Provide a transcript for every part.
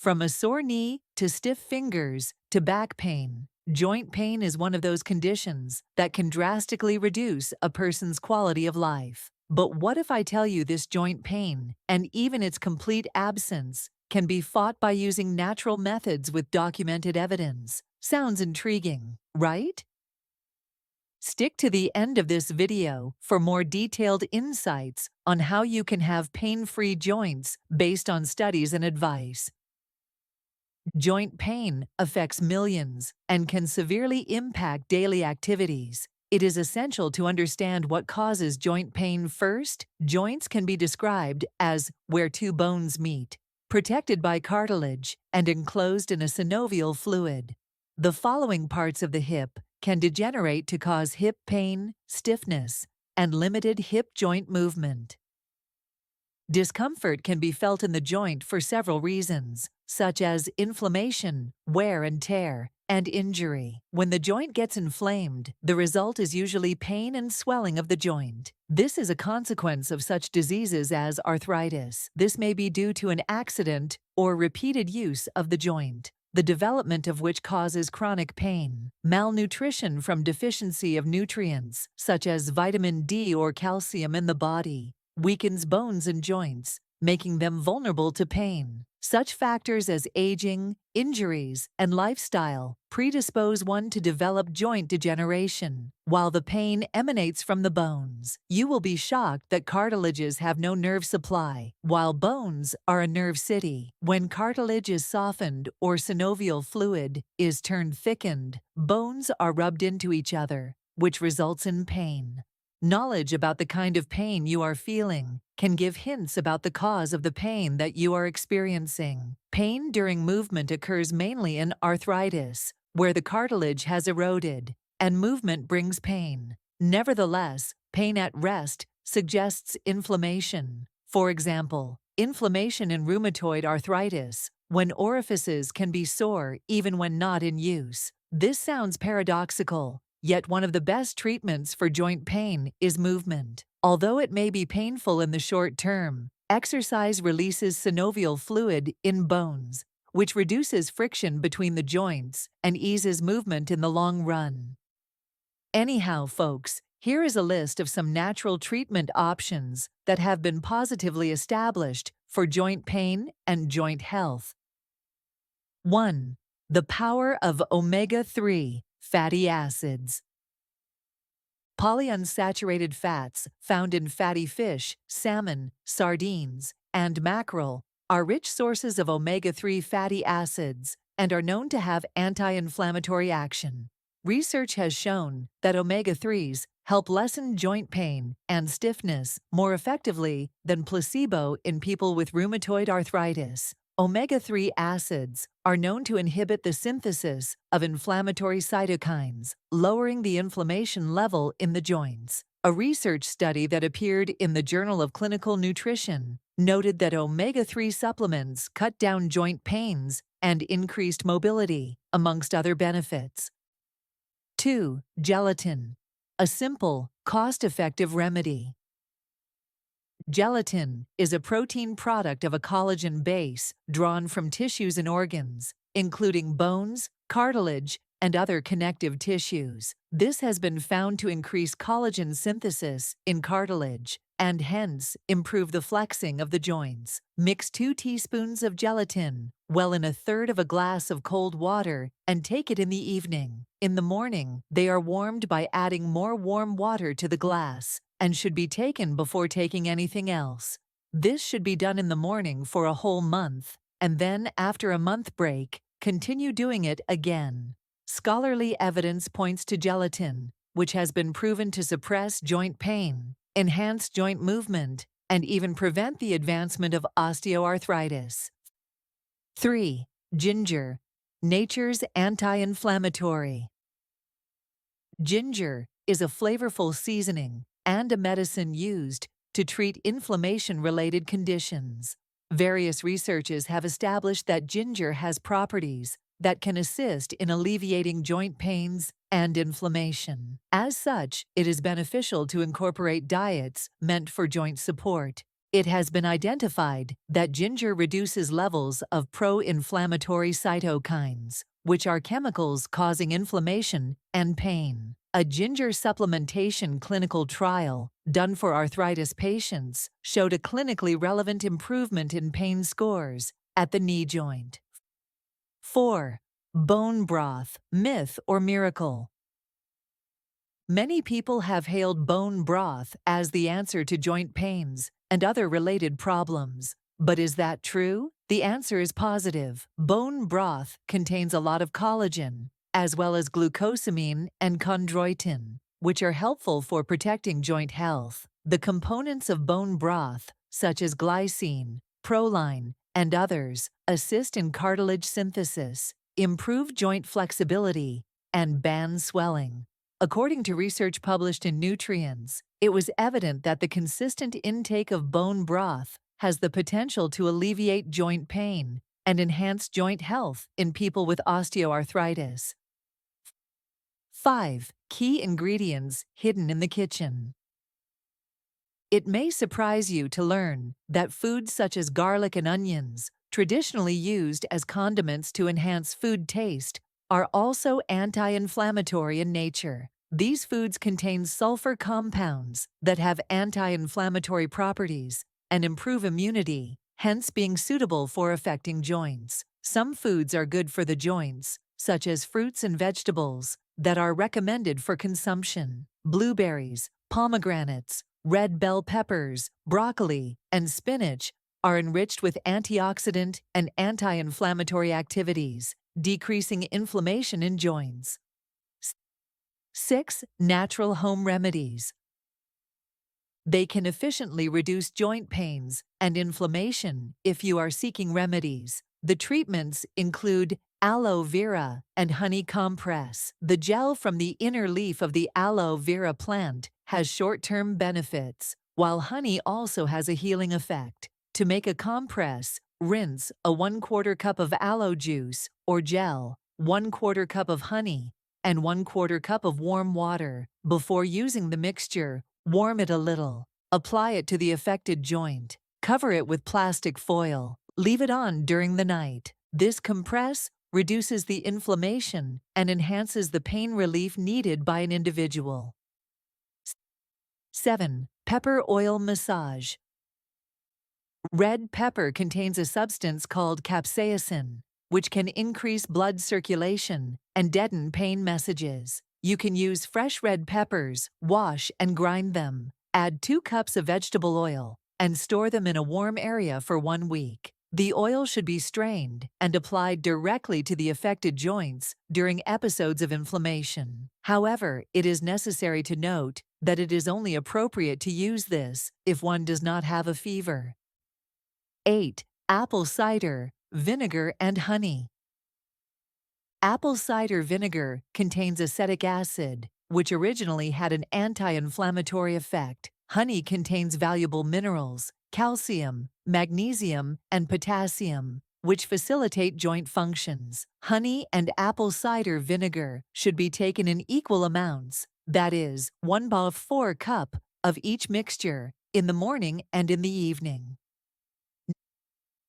From a sore knee to stiff fingers to back pain, joint pain is one of those conditions that can drastically reduce a person's quality of life. But what if I tell you this joint pain, and even its complete absence, can be fought by using natural methods with documented evidence? Sounds intriguing, right? Stick to the end of this video for more detailed insights on how you can have pain-free joints based on studies and advice. Joint pain affects millions and can severely impact daily activities. It is essential to understand what causes joint pain first. Joints can be described as where two bones meet, protected by cartilage and enclosed in a synovial fluid. The following parts of the hip can degenerate to cause hip pain, stiffness, and limited hip joint movement. Discomfort can be felt in the joint for several reasons, such as inflammation, wear and tear, and injury. When the joint gets inflamed, the result is usually pain and swelling of the joint. This is a consequence of such diseases as arthritis. This may be due to an accident or repeated use of the joint, the development of which causes chronic pain. Malnutrition from deficiency of nutrients, such as vitamin D or calcium in the body, weakens bones and joints, making them vulnerable to pain. Such factors as aging, injuries, and lifestyle predispose one to develop joint degeneration, while the pain emanates from the bones. You will be shocked that cartilages have no nerve supply, while bones are a nerve city. When cartilage is softened or synovial fluid is turned thickened, bones are rubbed into each other, which results in pain. Knowledge about the kind of pain you are feeling can give hints about the cause of the pain that you are experiencing. Pain during movement occurs mainly in arthritis, where the cartilage has eroded, and movement brings pain. Nevertheless, pain at rest suggests inflammation. For example, inflammation in rheumatoid arthritis, when orifices can be sore even when not in use. This sounds paradoxical. Yet one of the best treatments for joint pain is movement. Although it may be painful in the short term, exercise releases synovial fluid in bones, which reduces friction between the joints and eases movement in the long run. Anyhow, folks, here is a list of some natural treatment options that have been positively established for joint pain and joint health. 1. The power of omega-3 fatty acids. Polyunsaturated fats found in fatty fish, salmon, sardines, and mackerel are rich sources of omega-3 fatty acids and are known to have anti-inflammatory action. Research has shown that omega-3s help lessen joint pain and stiffness more effectively than placebo in people with rheumatoid arthritis. Omega-3 acids are known to inhibit the synthesis of inflammatory cytokines, lowering the inflammation level in the joints. A research study that appeared in the Journal of Clinical Nutrition noted that omega-3 supplements cut down joint pains and increased mobility, amongst other benefits. 2. Gelatin, a simple, cost-effective remedy. Gelatin is a protein product of a collagen base drawn from tissues and organs, including bones, cartilage, and other connective tissues. This has been found to increase collagen synthesis in cartilage and hence improve the flexing of the joints. Mix 2 teaspoons of gelatin well in 1/3 of a glass of cold water and take it in the evening. In the morning, they are warmed by adding more warm water to the glass and should be taken before taking anything else. This should be done in the morning for a whole month, and then after a month break, continue doing it again. Scholarly evidence points to gelatin, which has been proven to suppress joint pain, enhance joint movement, and even prevent the advancement of osteoarthritis. 3. Ginger, nature's anti-inflammatory. Ginger is a flavorful seasoning and a medicine used to treat inflammation-related conditions. Various researches have established that ginger has properties that can assist in alleviating joint pains and inflammation. As such, it is beneficial to incorporate diets meant for joint support. It has been identified that ginger reduces levels of pro-inflammatory cytokines, which are chemicals causing inflammation and pain. A ginger supplementation clinical trial done for arthritis patients showed a clinically relevant improvement in pain scores at the knee joint. 4. Bone broth, myth or miracle? Many people have hailed bone broth as the answer to joint pains and other related problems. But is that true? The answer is positive. Bone broth contains a lot of collagen, as well as glucosamine and chondroitin, which are helpful for protecting joint health. The components of bone broth, such as glycine, proline, and others, assist in cartilage synthesis, improve joint flexibility, and ban swelling. According to research published in Nutrients, it was evident that the consistent intake of bone broth has the potential to alleviate joint pain and enhance joint health in people with osteoarthritis. 5. Key ingredients hidden in the kitchen. It may surprise you to learn that foods such as garlic and onions, traditionally used as condiments to enhance food taste, are also anti-inflammatory in nature. These foods contain sulfur compounds that have anti-inflammatory properties and improve immunity, hence being suitable for affecting joints. Some foods are good for the joints, such as fruits and vegetables, that are recommended for consumption. Blueberries, pomegranates, red bell peppers, broccoli, and spinach are enriched with antioxidant and anti-inflammatory activities, decreasing inflammation in joints. 6. Natural home remedies. They can efficiently reduce joint pains and inflammation if you are seeking remedies. The treatments include aloe vera and honey compress. The gel from the inner leaf of the aloe vera plant has short-term benefits, while honey also has a healing effect. To make a compress, rinse a 1/4 cup of aloe juice or gel, 1/4 cup of honey, and 1/4 cup of warm water. Before using the mixture, warm it a little. Apply it to the affected joint. Cover it with plastic foil. Leave it on during the night. This compress reduces the inflammation and enhances the pain relief needed by an individual. 7. Pepper oil massage. Red pepper contains a substance called capsaicin, which can increase blood circulation and deaden pain messages. You can use fresh red peppers, wash and grind them. Add 2 cups of vegetable oil and store them in a warm area for 1 week. The oil should be strained and applied directly to the affected joints during episodes of inflammation. However, it is necessary to note that it is only appropriate to use this if one does not have a fever. 8. Apple cider, vinegar and honey. Apple cider vinegar contains acetic acid, which originally had an anti-inflammatory effect. Honey contains valuable minerals, calcium, magnesium, and potassium, which facilitate joint functions. Honey and apple cider vinegar should be taken in equal amounts, that is, 1/4 cup of each mixture, in the morning and in the evening.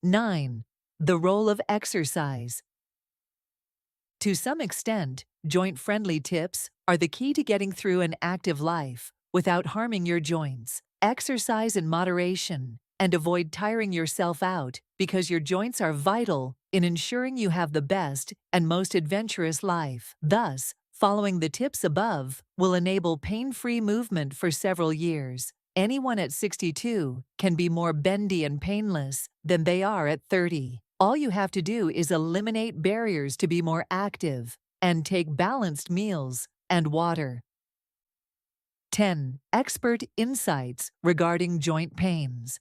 9. The role of exercise. To some extent, joint-friendly tips are the key to getting through an active life without harming your joints. Exercise in moderation and avoid tiring yourself out because your joints are vital in ensuring you have the best and most adventurous life. Thus, following the tips above will enable pain-free movement for several years. Anyone at 62 can be more bendy and painless than they are at 30. All you have to do is eliminate barriers to be more active and take balanced meals and water. 10. Expert insights regarding joint pains.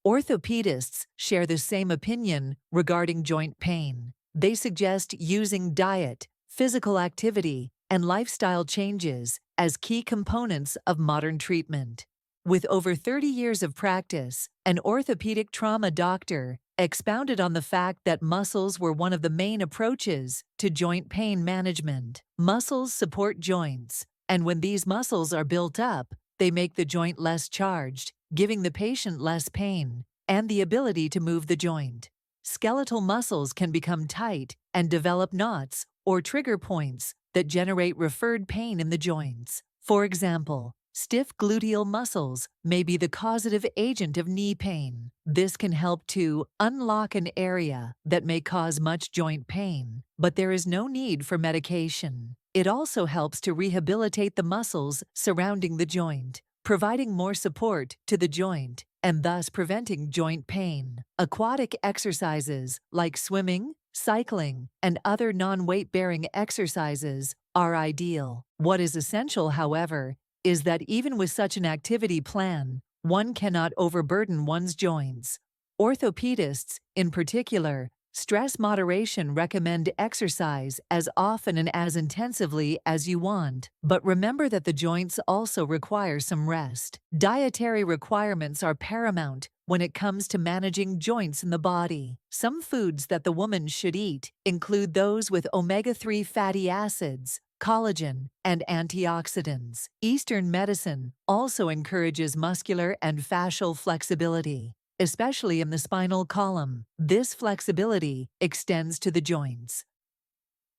Orthopedists share the same opinion regarding joint pain. They suggest using diet, physical activity, and lifestyle changes as key components of modern treatment. With over 30 years of practice, an orthopedic trauma doctor expounded on the fact that muscles were one of the main approaches to joint pain management. Muscles support joints, and when these muscles are built up, they make the joint less charged giving the patient less pain and the ability to move the joint. Skeletal muscles can become tight and develop knots or trigger points that generate referred pain in the joints. For example, stiff gluteal muscles may be the causative agent of knee pain. This can help to unlock an area that may cause much joint pain, but there is no need for medication. It also helps to rehabilitate the muscles surrounding the joint, providing more support to the joint and thus preventing joint pain. Aquatic exercises like swimming, cycling, and other non-weight-bearing exercises are ideal. What is essential, however, is that even with such an activity plan, one cannot overburden one's joints. Orthopedists, in particular, stress moderation recommend exercise as often and as intensively as you want, but remember that the joints also require some rest. Dietary requirements are paramount when it comes to managing joints in the body. Some foods that the woman should eat include those with omega-3 fatty acids, collagen, and antioxidants. Eastern medicine also encourages muscular and fascial flexibility, especially in the spinal column. This flexibility extends to the joints.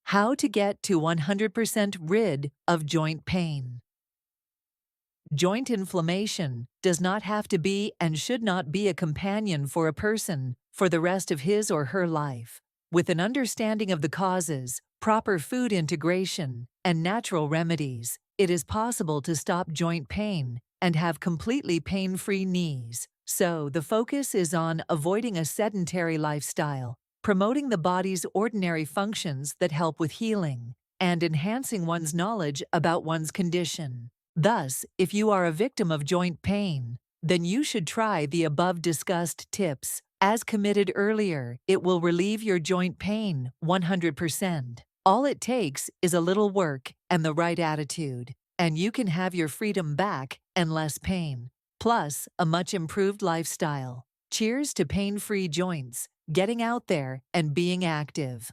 How to get to 100% rid of joint pain. Joint inflammation does not have to be and should not be a companion for a person for the rest of his or her life. With an understanding of the causes, proper food integration, and natural remedies, it is possible to stop joint pain and have completely pain-free knees. So, the focus is on avoiding a sedentary lifestyle, promoting the body's ordinary functions that help with healing, and enhancing one's knowledge about one's condition. Thus, if you are a victim of joint pain, then you should try the above discussed tips. As committed earlier, it will relieve your joint pain 100%. All it takes is a little work and the right attitude, and you can have your freedom back and less pain, plus a much improved lifestyle. Cheers to pain-free joints, getting out there and being active.